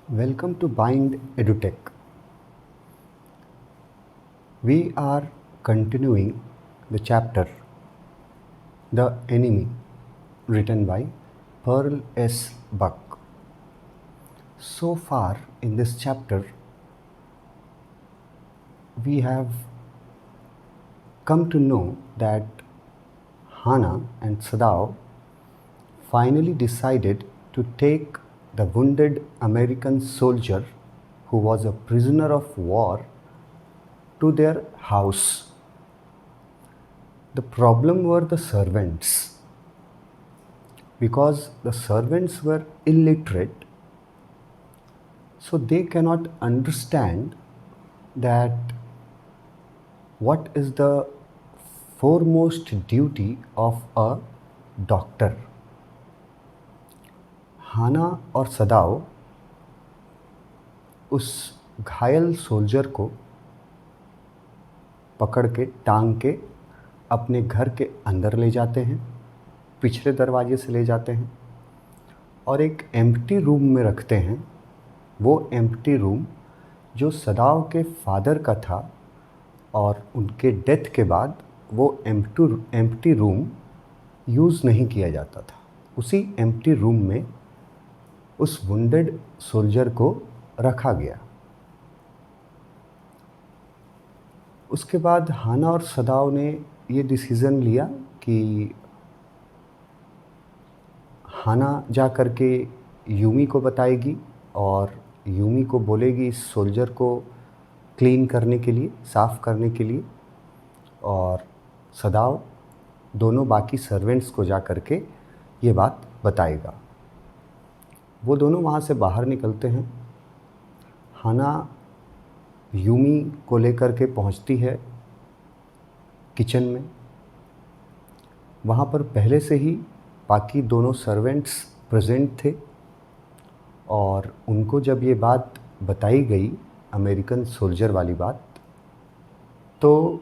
Welcome to Bind EduTech. We are continuing the chapter The Enemy, written by Pearl S. Buck. So far in this chapter, we have come to know that Hana and Sadao finally decided to take the wounded American soldier who was a prisoner of war to their house. The problem were the servants, because the servants were illiterate, so they cannot understand that what is the foremost duty of a doctor. हाना और सदाओ उस घायल soldier को पकड़ के टांग के अपने घर के अंदर ले जाते हैं, पिछले दरवाजे से ले जाते हैं और एक एम्प्टी रूम में रखते हैं। वो एम्प्टी रूम जो सदाओ के फादर का था और उनके डेथ के बाद वो एम्प्टी रूम यूज़ नहीं किया जाता था। उसी एम्प्टी रूम में उस वुंडेड सोल्जर को रखा गया। उसके बाद हाना और सदाओ ने ये डिसीज़न लिया कि हाना जा कर के यूमी को बताएगी और यूमी को बोलेगी इस सोल्जर को क्लीन करने के लिए, साफ़ करने के लिए, और सदाओ दोनों बाकी सर्वेंट्स को जा कर के ये बात बताएगा। वो दोनों वहाँ से बाहर निकलते हैं। हाना यूमी को लेकर के पहुँचती है किचन में। वहाँ पर पहले से ही बाकी दोनों सर्वेंट्स प्रेजेंट थे और उनको जब ये बात बताई गई, अमेरिकन सोल्जर वाली बात, तो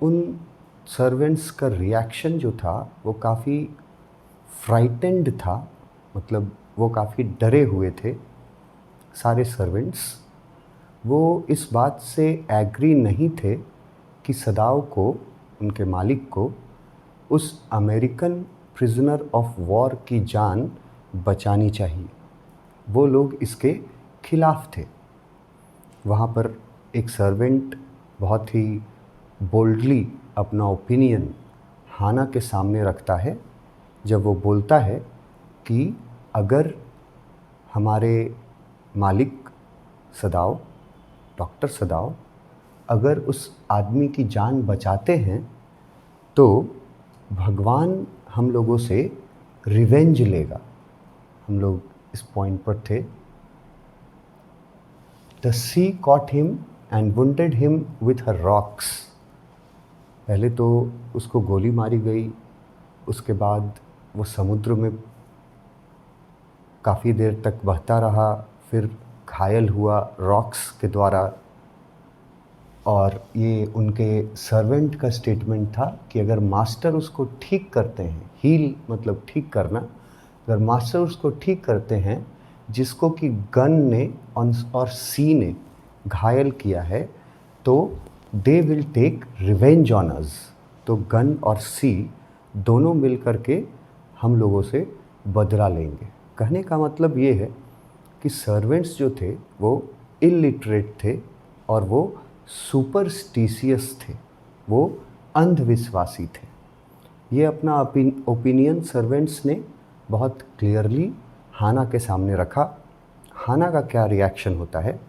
उन सर्वेंट्स का रिएक्शन जो था वो काफ़ी फ्राइटेंड था, मतलब वो काफ़ी डरे हुए थे। सारे सर्वेंट्स वो इस बात से एग्री नहीं थे कि सदाओ को, उनके मालिक को, उस अमेरिकन प्रिजनर ऑफ वॉर की जान बचानी चाहिए। वो लोग इसके खिलाफ़ थे। वहाँ पर एक सर्वेंट बहुत ही बोल्डली अपना ओपिनियन हाना के सामने रखता है जब वो बोलता है कि अगर हमारे मालिक सदाओ, डॉक्टर सदाओ, अगर उस आदमी की जान बचाते हैं तो भगवान हम लोगों से रिवेंज लेगा। हम लोग इस पॉइंट पर थे। The sea caught him and wounded him with her rocks. पहले तो उसको गोली मारी गई, उसके बाद वो समुद्र में काफ़ी देर तक बहता रहा, फिर घायल हुआ रॉक्स के द्वारा। और ये उनके सर्वेंट का स्टेटमेंट था कि अगर मास्टर उसको ठीक करते हैं, हील मतलब ठीक करना, अगर मास्टर उसको ठीक करते हैं जिसको कि गन ने और सी ने घायल किया है, तो they will take revenge on us. तो गन और सी दोनों मिल कर के हम लोगों से बदला लेंगे। कहने का मतलब ये है कि सर्वेंट्स जो थे वो इलिटरेट थे और वो सुपरस्टिशियस थे, वो अंधविश्वासी थे। ये अपना ओपिनियन सर्वेंट्स ने बहुत क्लियरली हाना के सामने रखा। हाना का क्या रिएक्शन होता है?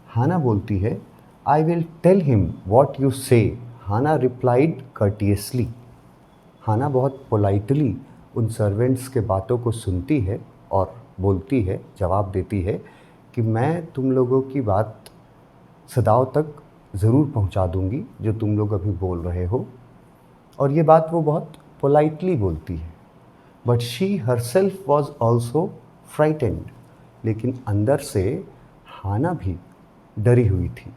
हाना बोलती है, I will tell him what you say. Hana replied कर्टियसली। हाना बहुत पोलाइटली उन सर्वेंट्स के बातों को सुनती है और बोलती है, जवाब देती है कि मैं तुम लोगों की बात सदाओ तक ज़रूर पहुंचा दूंगी जो तुम लोग अभी बोल रहे हो। और ये बात वो बहुत पोलाइटली बोलती है। But she herself was also frightened. लेकिन अंदर से हाना भी डरी हुई थी।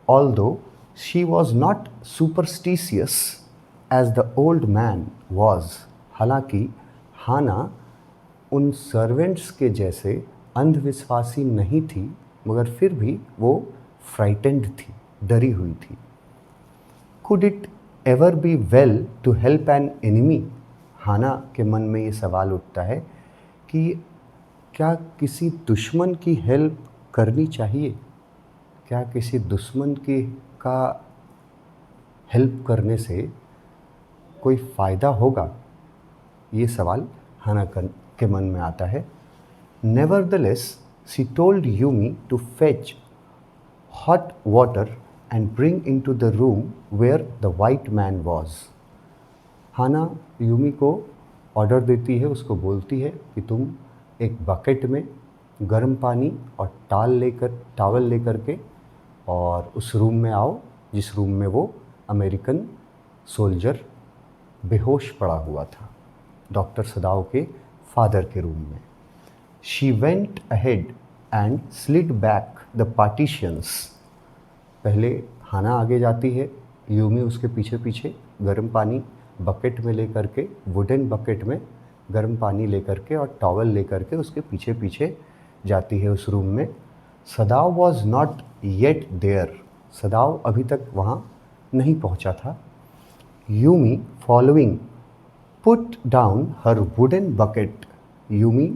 Although she was not superstitious as the old man was. हालांकि हाना उन सर्वेंट्स के जैसे अंधविश्वासी नहीं थी, मगर फिर भी वो फ्राइटेंड थी, डरी हुई थी। Could it ever be well to help an enemy? Hana के मन में ये सवाल उठता है कि क्या किसी दुश्मन की हेल्प करनी चाहिए? क्या किसी दुश्मन की का हेल्प करने से कोई फ़ायदा होगा? ये सवाल हाना के मन में आता है। Nevertheless, she told Yumi to fetch hot water and bring into the room where the white man was. Hana Yumi को ऑर्डर देती है, उसको बोलती है कि तुम एक बकेट में गर्म पानी और टॉवल लेकर के और उस रूम में आओ जिस रूम में वो अमेरिकन सोल्जर बेहोश पड़ा हुआ था, डॉक्टर सदाव के फादर के रूम में। She went ahead and slid back the partitions. पहले हाना आगे जाती है, यूमी उसके पीछे पीछे गर्म पानी बकेट में लेकर के, वुडन बकेट में गर्म पानी लेकर के और टॉवल लेकर के उसके पीछे पीछे जाती है उस रूम में। Sadao was not yet there, Sadao अभी तक वहाँ नहीं पहुँचा था। Yumi following put down her wooden bucket, Yumi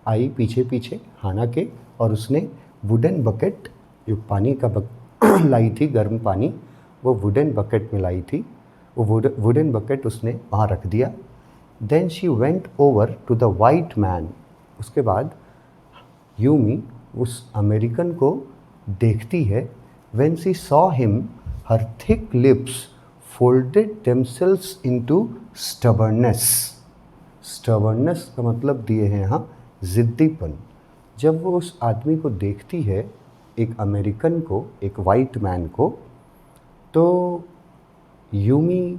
आई पीछे पीछे हाना के और उसने वुडन बकेट जो पानी का लाई थी गर्म पानी, वो वुडन बकेट में लाई थी, वो वुडन बकेट उसने वहाँ रख दिया। Then she went over to the white man, उसके बाद यूमी उस अमेरिकन को देखती है। When she saw him her thick lips folded themselves into stubbornness. Stubbornness का मतलब दिए हैं यहाँ ज़िद्दीपन। जब वो उस आदमी को देखती है, एक अमेरिकन को, एक वाइट मैन को, तो यूमी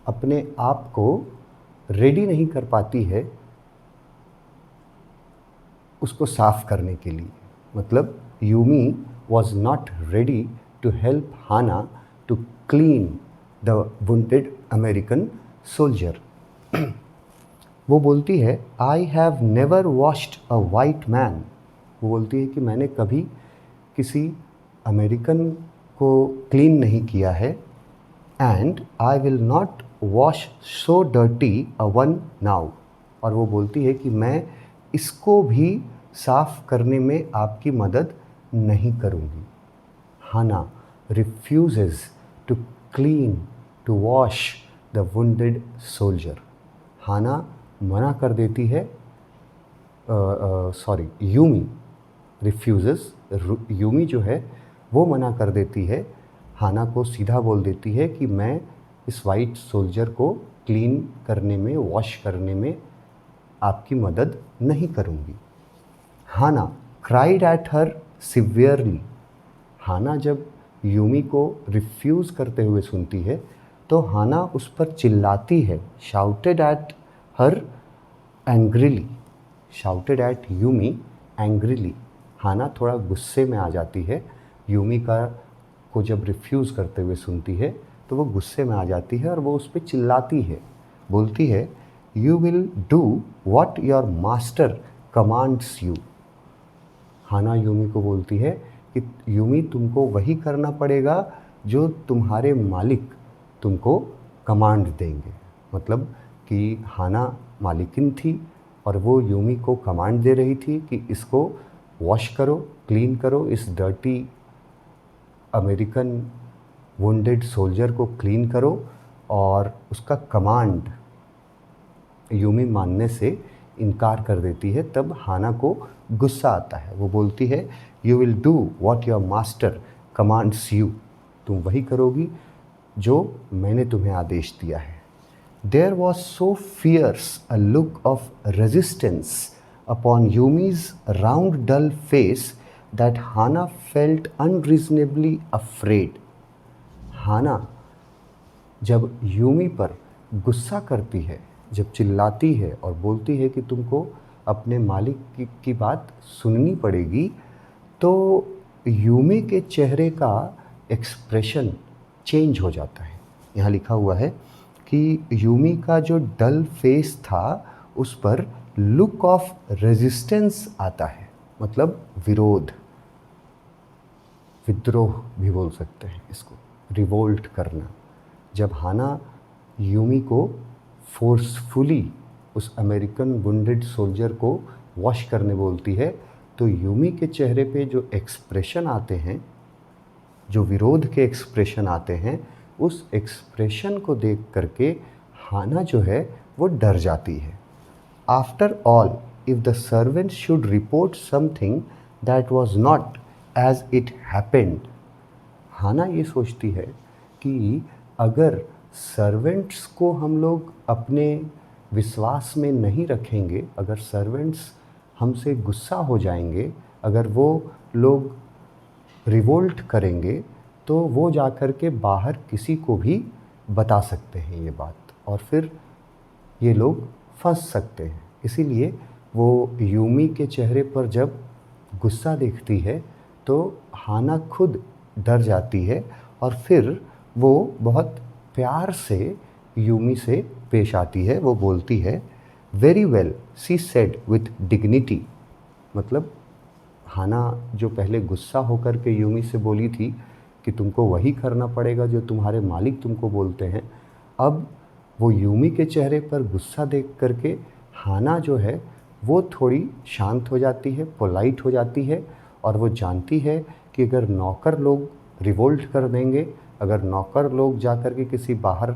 अपने आप को रेडी नहीं कर पाती है उसको साफ करने के लिए। मतलब Yumi was not ready to help Hana to clean the wounded American soldier. वो बोलती है I have never washed a white man, वो बोलती है कि मैंने कभी किसी अमेरिकन को क्लीन नहीं किया है। And I will not wash so dirty a one now, और वो बोलती है कि मैं इसको भी साफ करने में आपकी मदद नहीं करूँगी। Hana refuses to clean to wash the wounded soldier, Hana मना कर देती है, यूमी रिफ्यूज़ेस, यूमी जो है वो मना कर देती है, हाना को सीधा बोल देती है कि मैं इस वाइट सोल्जर को क्लीन करने में, वॉश करने में आपकी मदद नहीं करूँगी। हाना क्राइड एट हर सिवियरली, हाना जब यूमी को रिफ्यूज़ करते हुए सुनती है तो हाना उस पर चिल्लाती है। Shouted at her angrily, shouted at Yumi angrily, Hana थोड़ा गुस्से में आ जाती है। यूमी को जब रिफ्यूज़ करते हुए सुनती है तो वो गुस्से में आ जाती है और वो उस पर चिल्लाती है, बोलती है you will do what your master commands you. Hana Yumi को बोलती है कि यूमी तुमको वही करना पड़ेगा जो तुम्हारे मालिक तुमको कमांड देंगे। मतलब कि हाना मालिकिन थी और वो यूमी को कमांड दे रही थी कि इसको वॉश करो, क्लीन करो, इस डर्टी अमेरिकन वुंडेड सोल्जर को क्लीन करो, और उसका कमांड यूमी मानने से इनकार कर देती है। तब हाना को गुस्सा आता है, वो बोलती है you will do what your master commands you, तुम वही करोगी जो मैंने तुम्हें आदेश दिया है। There was so fierce a look of resistance upon Yumi's round dull face that Hana felt unreasonably afraid. Hana जब यूमी पर गुस्सा करती है, जब चिल्लाती है और बोलती है कि तुमको अपने मालिक की बात सुननी पड़ेगी, तो यूमी के चेहरे का एक्सप्रेशन चेंज हो जाता है। यहाँ लिखा हुआ है कि यूमी का जो डल फेस था उस पर लुक ऑफ रेजिस्टेंस आता है। मतलब विरोध, विद्रोह भी बोल सकते हैं इसको, रिवोल्ट करना। जब हाना यूमी को फोर्सफुली उस अमेरिकन वुंडेड सोल्जर को वॉश करने बोलती है, तो यूमी के चेहरे पे जो एक्सप्रेशन आते हैं, जो विरोध के एक्सप्रेशन आते हैं, उस एक्सप्रेशन को देख करके हाना जो है वो डर जाती है। After all, if the servant should report something that was not as it happened, Hana ये सोचती है कि अगर सर्वेंट्स को हम लोग अपने विश्वास में नहीं रखेंगे, अगर सर्वेंट्स हमसे गुस्सा हो जाएंगे, अगर वो लोग रिवोल्ट करेंगे, तो वो जाकर के बाहर किसी को भी बता सकते हैं ये बात, और फिर ये लोग फंस सकते हैं। इसीलिए वो यूमी के चेहरे पर जब गुस्सा देखती है तो हाना खुद डर जाती है, और फिर वो बहुत प्यार से यूमी से पेश आती है। वो बोलती है, very well she said with dignity, मतलब हाना जो पहले गुस्सा होकर के यूमी से बोली थी कि तुमको वही करना पड़ेगा जो तुम्हारे मालिक तुमको बोलते हैं, अब वो यूमी के चेहरे पर गुस्सा देख करके हाना जो है वो थोड़ी शांत हो जाती है, पोलाइट हो जाती है, और वो जानती है कि अगर नौकर लोग रिवोल्ट कर देंगे, अगर नौकर लोग जा कर के किसी बाहर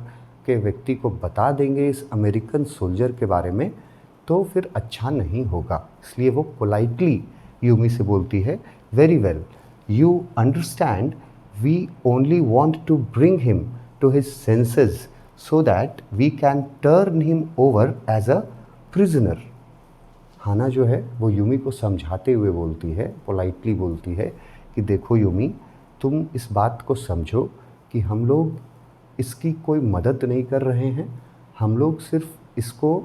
के व्यक्ति को बता देंगे इस अमेरिकन सोल्जर के बारे में, तो फिर अच्छा नहीं होगा। इसलिए वो पोलाइटली यूमी से बोलती है, very well, you understand, we only want to bring him to his senses so that we can turn him over as a prisoner। हाना जो है वो यूमी को समझाते हुए बोलती है, पोलाइटली बोलती है कि देखो यूमी, तुम इस बात को समझो कि हम लोग इसकी कोई मदद नहीं कर रहे हैं, हम लोग सिर्फ इसको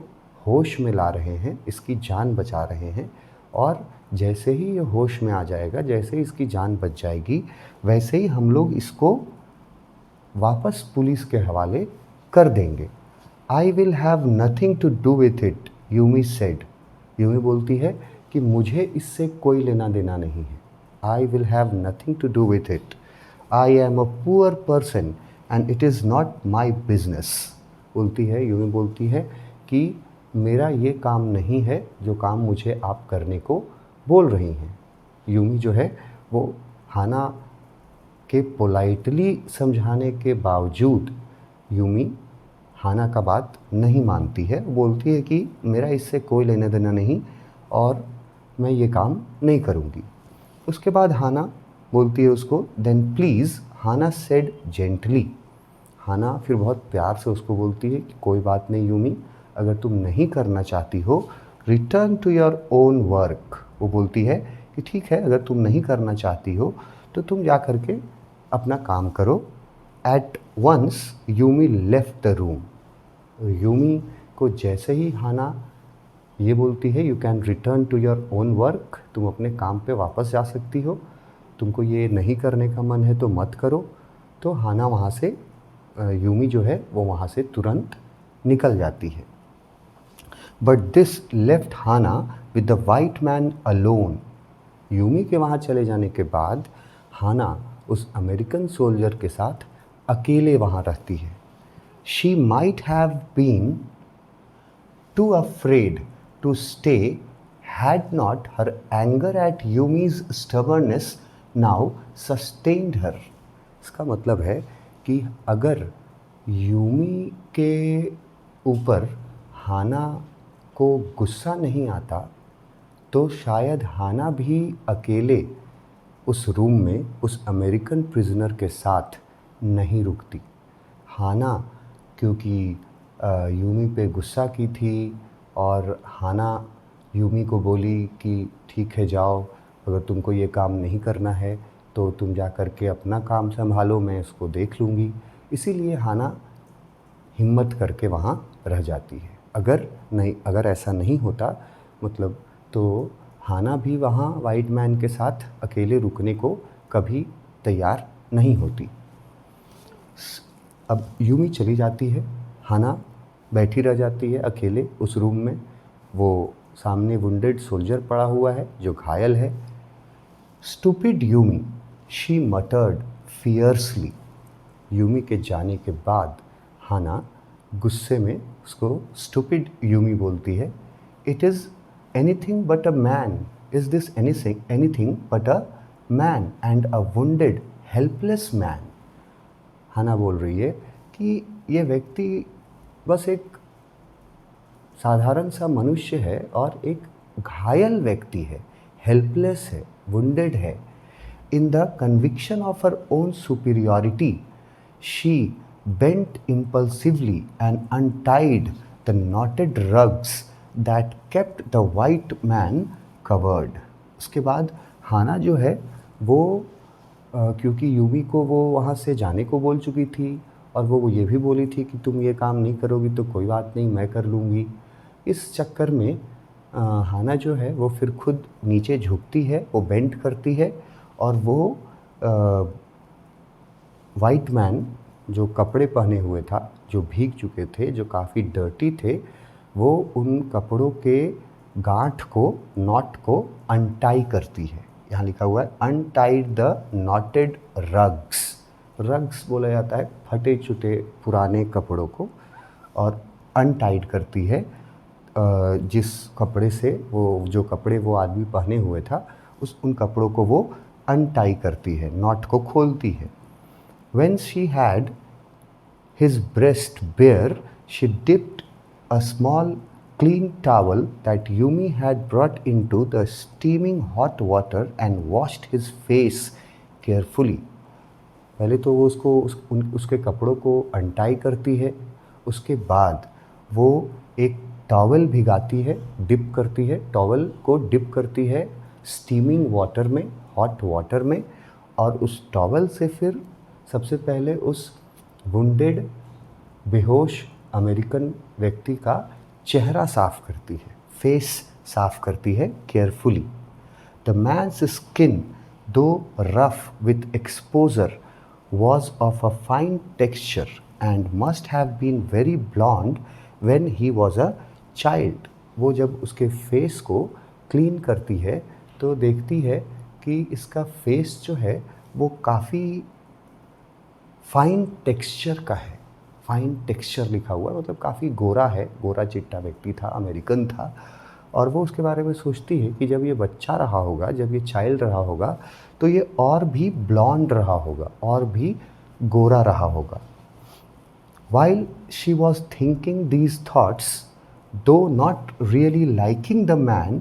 होश में ला रहे हैं, इसकी जान बचा रहे हैं, और जैसे ही ये होश में आ जाएगा, जैसे ही इसकी जान बच जाएगी, वैसे ही हम लोग इसको वापस पुलिस के हवाले कर देंगे। I will have nothing to do with it, Yumi said. Yumi बोलती है कि मुझे इससे कोई लेना देना नहीं है। I will have nothing to do with it, I am a poor person and it is not my business. बोलती है, यूमी बोलती है कि मेरा ये काम नहीं है जो काम मुझे आप करने को बोल रही हैं। यूमी जो है वो हाना के पोलाइटली समझाने के बावजूद यूमी हाना का बात नहीं मानती है। बोलती है कि मेरा इससे कोई लेना देना नहीं और मैं ये काम नहीं करूँगी। उसके बाद हाना बोलती है उसको, then please, Hana said gently. Hana फिर बहुत प्यार से उसको बोलती है कि कोई बात नहीं यूमी, अगर तुम नहीं करना चाहती हो, return to your own work. वो बोलती है कि ठीक है, अगर तुम नहीं करना चाहती हो तो तुम जा कर के अपना काम करो। At once Yumi left the room. Yumi को जैसे ही हाना ये बोलती है, you can return to your own work, तुम अपने काम पे वापस जा सकती हो, तुमको ये नहीं करने का मन है तो मत करो, तो हाना वहाँ से, यूमी जो है वो वहाँ से तुरंत निकल जाती है। But this left Hana with the white man alone. Yumi के वहाँ चले जाने के बाद हाना उस अमेरिकन सोल्जर के साथ अकेले वहाँ रहती है। She might have been too afraid to stay had not her anger at Yumi's stubbornness now sustained her. इसका मतलब है कि अगर यूमी के ऊपर हाना को गुस्सा नहीं आता तो शायद हाना भी अकेले उस रूम में उस अमेरिकन प्रिजनर के साथ नहीं रुकती। हाना क्योंकि यूमी पे गुस्सा की थी और हाना यूमी को बोली कि ठीक है जाओ, अगर तुमको ये काम नहीं करना है तो तुम जा कर के अपना काम संभालो, मैं इसको देख लूँगी। इसीलिए हाना हिम्मत करके वहाँ रह जाती है। अगर ऐसा नहीं होता, मतलब तो हाना भी वहाँ वाइट मैन के साथ अकेले रुकने को कभी तैयार नहीं होती। अब यूमी चली जाती है, हाना बैठी रह जाती है अकेले उस रूम में। वो सामने वुंडेड सोल्जर पड़ा हुआ है जो घायल है। Stupid Yumi, she मटर्ड fiercely. Yumi के जाने के बाद हाना गुस्से में उसको स्टूपिड यूमी बोलती है। It is anything but a man, is this anything but a man and a wounded helpless man. Hana बोल रही है कि ये व्यक्ति बस एक साधारण सा मनुष्य है और एक घायल व्यक्ति है, हेल्पलेस है, वुंडेड है। In the conviction of her own superiority she bent impulsively and untied the knotted rugs that kept the white man covered. उसके बाद हाना जो है वो क्योंकि यूमी को वो वहाँ से जाने को बोल चुकी थी और वो ये भी बोली थी कि तुम ये काम नहीं करोगी तो कोई बात नहीं, मैं कर लूँगी। इस चक्कर में हाना जो है वो फिर खुद नीचे झुकती है, वो बेंट करती है और वो वाइट मैन जो कपड़े पहने हुए था, जो भीग चुके थे, जो काफ़ी डर्टी थे, वो उन कपड़ों के गांठ को, नॉट को अनटाई करती है। यहाँ लिखा हुआ है untied the noted rugs. Rugs बोला जाता है फटे चुटे पुराने कपड़ों को, और अनटाइड करती है जिस कपड़े से वो, जो कपड़े वो आदमी पहने हुए था, उन कपड़ों को वो अनटाई करती है, नॉट को खोलती है। When she had his breast bare, she dipped a small clean towel that Yumi had brought into the steaming hot water and washed his face carefully. पहले तो वो उसके कपड़ों को अनटाई करती है, उसके बाद वो एक टॉवल भिगाती है, डिप करती है, टॉवल को डिप करती है स्टीमिंग वाटर में, हॉट वाटर में, और उस टॉवल से फिर सबसे पहले उस वुंडेड बेहोश अमेरिकन व्यक्ति का चेहरा साफ करती है, फेस साफ करती है केयरफुली। द मैन्स स्किन दो rough with exposure was of a fine texture and must have been very blonde when he was a child. वो जब उसके फेस को क्लीन करती है तो देखती है कि इसका फेस जो है वो काफ़ी फाइन टेक्सचर का है। फाइन टेक्सचर लिखा हुआ है, मतलब काफ़ी गोरा है, गोरा चिट्टा व्यक्ति था, अमेरिकन था। और वो उसके बारे में सोचती है कि जब ये बच्चा रहा होगा, जब ये चाइल्ड रहा होगा, तो ये और भी ब्लॉन्ड रहा होगा, और भी गोरा रहा होगा। While she was thinking these thoughts, though not really liking the man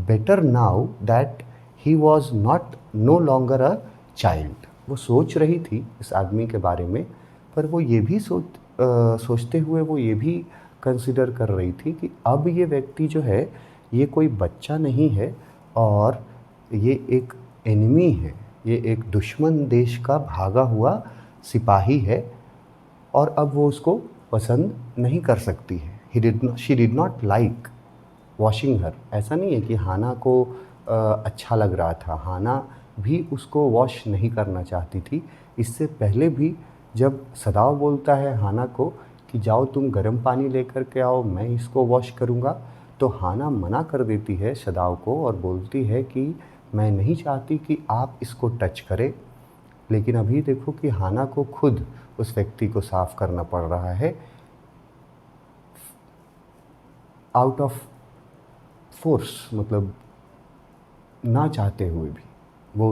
better now that he was no longer a child. वो सोच रही थी इस आदमी के बारे में, पर वो ये भी सोचते हुए वो ये भी कंसिडर कर रही थी कि अब ये व्यक्ति जो है ये कोई बच्चा नहीं है, और ये एक एनिमी है, ये एक दुश्मन देश का भागा हुआ सिपाही है, और अब वो उसको पसंद नहीं कर सकती है। She did not like washing her. ऐसा नहीं है कि हाना को अच्छा लग रहा था, हाना भी उसको वॉश नहीं करना चाहती थी। इससे पहले भी जब सदाव बोलता है हाना को कि जाओ तुम गर्म पानी लेकर के आओ, मैं इसको वॉश करूँगा, तो हाना मना कर देती है सदाव को और बोलती है कि मैं नहीं चाहती कि आप इसको टच करें। लेकिन अभी देखो कि हाना को खुद उस व्यक्ति को साफ करना पड़ रहा है, आउट ऑफ फोर्स, मतलब ना चाहते हुए भी वो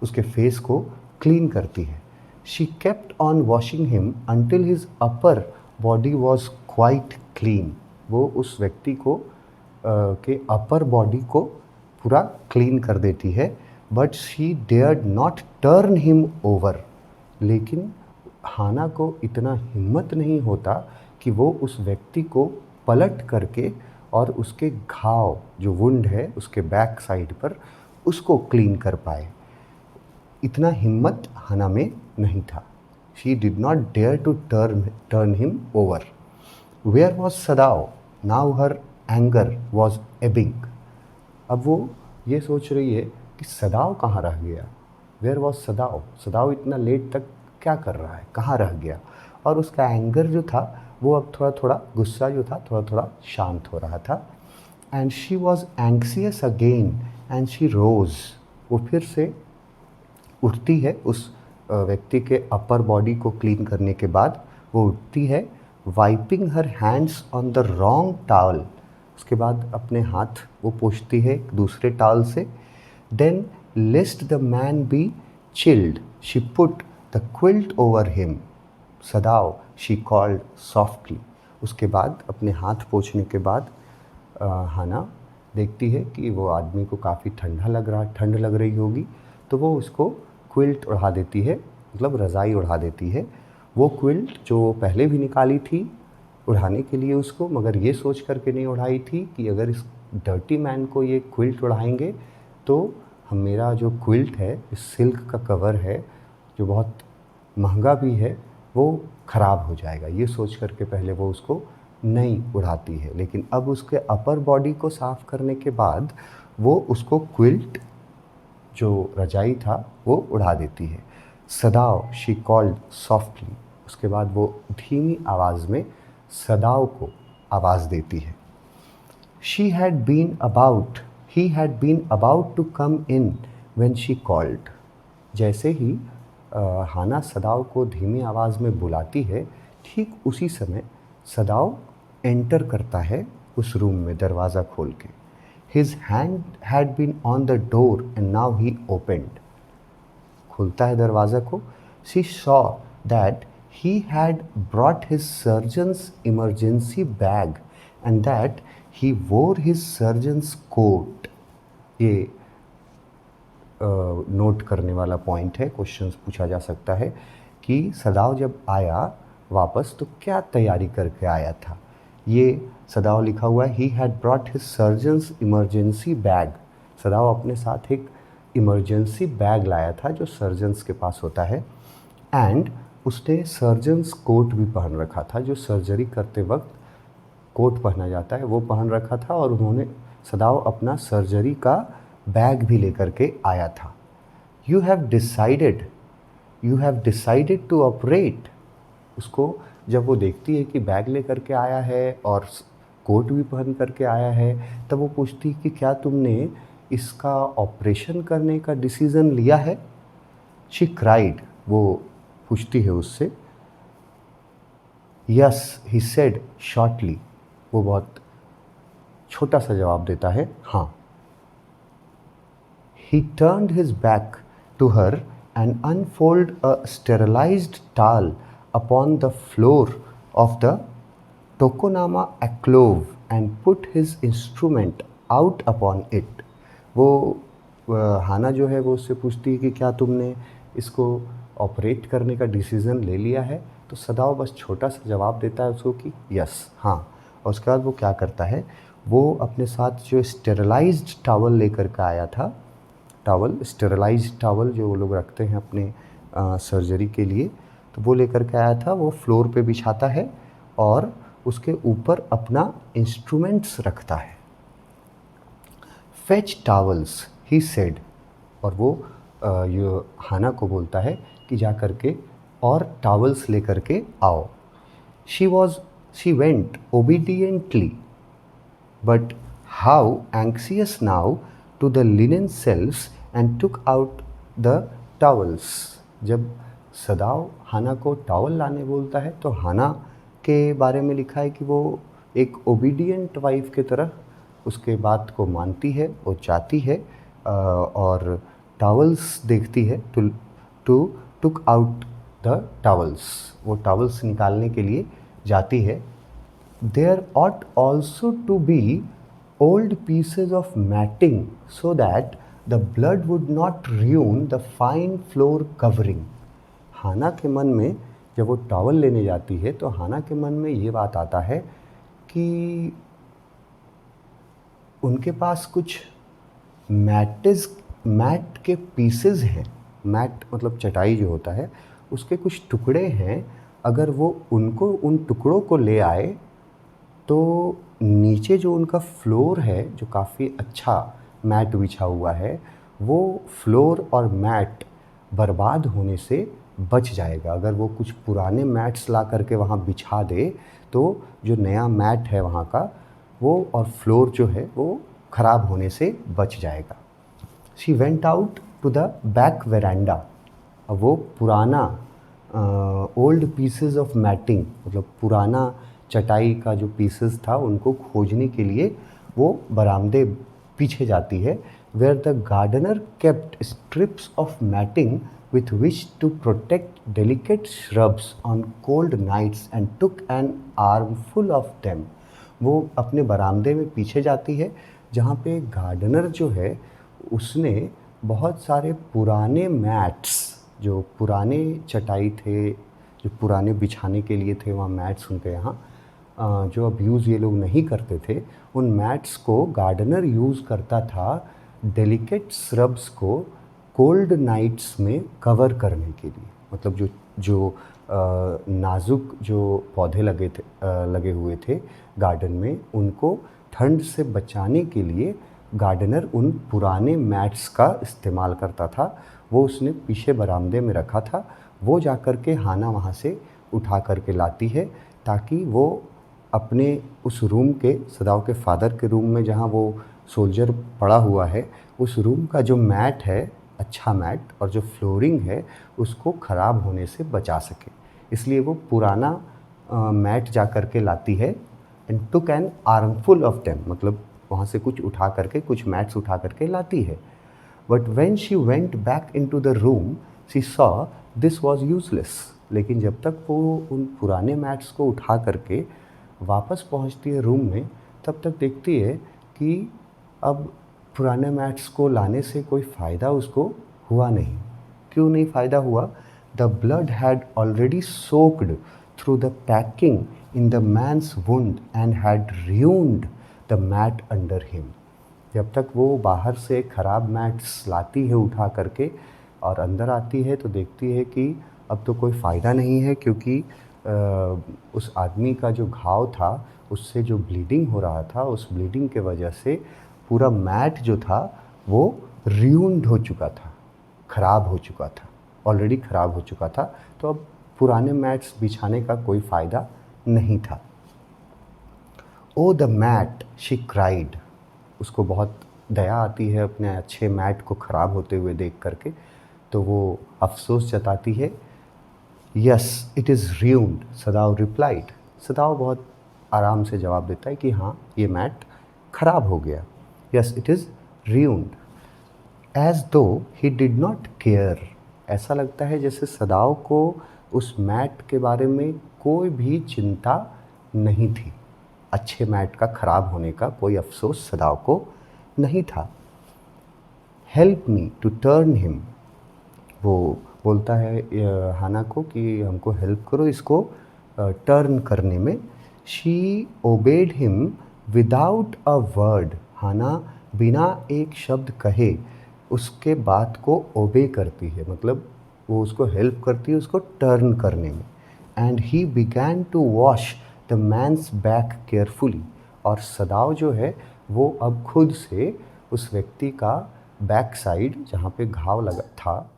उसके फेस को क्लीन करती है। She kept on washing him until his upper body was quite clean. वो उस व्यक्ति को के अपर बॉडी को पूरा क्लीन कर देती है। But she dared not turn him over. लेकिन हाना को इतना हिम्मत नहीं होता कि वो उस व्यक्ति को पलट करके और उसके घाव जो वुंड है उसके बैक साइड पर उसको क्लीन कर पाए। इतना हिम्मत हाना में नहीं था। She did not dare to turn him over. Where was Sadao? Now her anger was ebbing. अब वो ये सोच रही है कि सदाव कहाँ रह गया। Where was सदाव? सदाव इतना लेट तक क्या कर रहा है, कहाँ रह गया। और उसका एंगर जो था वो अब थोड़ा थोड़ा, गुस्सा जो था थोड़ा थोड़ा शांत हो रहा था। And she was anxious again and she rose. वो फिर से उठती है, उस व्यक्ति के अपर बॉडी को क्लीन करने के बाद वो उठती है, wiping her hands on the wrong towel. उसके बाद अपने हाथ वो पोंछती है दूसरे टावल से। Then lest the man be chilled she put the quilt over him. Sadao she called softly. उसके बाद अपने हाथ पोंछने के बाद हाना देखती है कि वो आदमी को काफ़ी ठंड लग रही होगी, तो वो उसको क्विल्ट उड़ा देती है, मतलब रज़ाई उड़ा देती है। वो क्विल्ट जो पहले भी निकाली थी उड़ाने के लिए उसको, मगर ये सोच कर के नहीं उड़ाई थी कि अगर इस डर्टी मैन को ये क्विल्ट उड़ाएंगे तो हम मेरा जो क्विल्ट है, इस सिल्क का कवर है जो बहुत महंगा भी है, वो ख़राब हो जाएगा। ये सोच कर के पहले वो उसको नहीं उड़ाती है, लेकिन अब उसके अपर बॉडी को साफ़ करने के बाद वो उसको क्विल्ट जो रजाई था वो उड़ा देती है। सदाव शी कॉल्ड सॉफ्टली। उसके बाद वो धीमी आवाज़ में सदाव को आवाज़ देती है। He had been about to come in when she called. जैसे ही हाना सदाव को धीमी आवाज़ में बुलाती है, ठीक उसी समय सदाव एंटर करता है उस रूम में दरवाज़ा खोल के। His hand had been on the door and now he opened. खुलता है दरवाज़ा को। She saw that he had brought his surgeon's emergency bag and that he wore his surgeon's coat. ये नोट करने वाला पॉइंट है, क्वेश्चंस पूछा जा सकता है कि सदाव जब आया वापस तो क्या तैयारी करके आया था। ये सदाव लिखा हुआ है, he had brought his surgeons emergency bag. सदाव अपने साथ एक इमरजेंसी बैग लाया था जो सर्जन्स के पास होता है, एंड उसने सर्जन्स कोट भी पहन रखा था, जो सर्जरी करते वक्त कोट पहना जाता है वो पहन रखा था, और उन्होंने सदाव अपना सर्जरी का बैग भी लेकर के आया था। You have decided to operate. उसको जब वो देखती है कि बैग लेकर के आया है और कोट भी पहन करके आया है, तब वो पूछती है कि क्या तुमने इसका ऑपरेशन करने का डिसीज़न लिया है। She cried. वो पूछती है उससे। Yes he said shortly. वो बहुत छोटा सा जवाब देता है, हाँ। He turned his back to her and unfolded a sterilized towel upon the floor of the Tokonama alcove and put his instrument out upon it. वो हाना जो है वो उससे पूछती है कि क्या तुमने इसको ऑपरेट करने का डिसीज़न ले लिया है। तो सदाव बस छोटा सा जवाब देता है उसको कि यस, हाँ। और उसके बाद वो क्या करता है, वो अपने साथ जो स्टेरलाइज्ड टॉवल लेकर के आया था, स्टेरलाइज्ड टॉवल जो वो लोग रखते हैं अपने सर्जरी के लिए, तो वो लेकर के आया था। वो फ्लोर पे बिछाता है और उसके ऊपर अपना इंस्ट्रूमेंट्स रखता है। Fetch towels he said. और वो ये हाना को बोलता है कि जा करके और टावल्स लेकर के आओ। She went obediently but how anxious now to the linen shelves and took out the towels. जब सदाव हाना को टॉवल लाने बोलता है तो हाना के बारे में लिखा है कि वो एक ओबीडियंट वाइफ के तरह उसके बात को मानती है, वो चाहती है और टॉवल्स देखती है। To took out the towels. वो टॉवल्स निकालने के लिए जाती है। There ought also to be old pieces of matting so that the blood would not ruin the fine floor covering. हाना के मन में जब वो टॉवल लेने जाती है तो हाना के मन में ये बात आता है कि उनके पास कुछ मैट के पीसेस हैं। मैट मतलब चटाई जो होता है उसके कुछ टुकड़े हैं। अगर वो उन टुकड़ों को ले आए तो नीचे जो उनका फ्लोर है, जो काफ़ी अच्छा मैट बिछा हुआ है, वो फ्लोर और मैट बर्बाद होने से बच जाएगा। अगर वो कुछ पुराने मैट्स ला करके वहाँ बिछा दे तो जो नया मैट है वहाँ का वो और फ्लोर जो है वो ख़राब होने से बच जाएगा। She went out to the back veranda. अब वो पुराना ओल्ड पीसेस ऑफ मैटिंग, मतलब पुराना चटाई का जो पीसेस था उनको खोजने के लिए वो बरामदे पीछे जाती है। Where the gardener kept strips of matting with which to protect delicate shrubs on cold nights and took an armful of them। वो अपने बरामदे में पीछे जाती है जहाँ पे गार्डनर जो है उसने बहुत सारे पुराने मैट्स, जो पुराने चटाई थे, जो पुराने बिछाने के लिए थे, वहाँ मैट्स उनके यहाँ जो अब यूज़ ये लोग नहीं करते थे, उन मैट्स को गार्डनर यूज़ करता था डेलिकेट श्रब्स को कोल्ड नाइट्स में कवर करने के लिए। मतलब जो जो नाजुक जो पौधे लगे हुए थे गार्डन में, उनको ठंड से बचाने के लिए गार्डनर उन पुराने मैट्स का इस्तेमाल करता था। वो उसने पीछे बरामदे में रखा था। वो जा कर के हाना वहाँ से उठा कर के लाती है ताकि वो अपने उस रूम के, सदाव के फादर के रूम में जहाँ वो सोल्जर पड़ा हुआ है, उस रूम का जो मैट है, अच्छा मैट, और जो फ्लोरिंग है उसको ख़राब होने से बचा सके। इसलिए वो पुराना मैट जा कर के लाती है। And took an armful of them, मतलब वहाँ से कुछ उठा करके, कुछ मैट्स उठा करके लाती है। But when she went back into the room she saw this was useless. लेकिन जब तक वो उन पुराने मैट्स को उठा करके वापस पहुँचती है रूम में, तब तक देखती है कि अब पुराने मैट्स को लाने से कोई फ़ायदा उसको हुआ नहीं। क्यों नहीं फ़ायदा हुआ? The blood had already soaked through the packing in the man's wound and had ruined the mat under him. जब तक वो बाहर से ख़राब मैट्स लाती है उठा करके और अंदर आती है तो देखती है कि अब तो कोई फ़ायदा नहीं है, क्योंकि उस आदमी का जो घाव था उससे जो ब्लीडिंग हो रहा था, उस ब्लीडिंग के वजह से पूरा मैट जो था वो ruined हो चुका था, ख़राब हो चुका था, ऑलरेडी ख़राब हो चुका था। तो अब पुराने मैट्स बिछाने का कोई फ़ायदा नहीं था। ओ द मैट शी क्राइड। उसको बहुत दया आती है अपने अच्छे मैट को ख़राब होते हुए देख करके, तो वो अफसोस जताती है। Yes it is ruined, सदाव replied. सदाव बहुत आराम से जवाब देता है कि हाँ, ये मैट ख़राब हो गया। Yes it is ruined, as though he did not care. ऐसा लगता है जैसे सदाव को उस मैट के बारे में कोई भी चिंता नहीं थी। अच्छे मैट का ख़राब होने का कोई अफसोस सदाव को नहीं था। Help me to turn him. वो बोलता है हाना को कि हमको हेल्प करो इसको टर्न करने में। She obeyed him without a word. Hana बिना एक शब्द कहे उसके बात को ओबे करती है, मतलब वो उसको हेल्प करती है उसको टर्न करने में। And he began to wash the man's back carefully. और सदाव जो है वो अब खुद से उस व्यक्ति का बैक साइड, जहाँ पे घाव लगा था,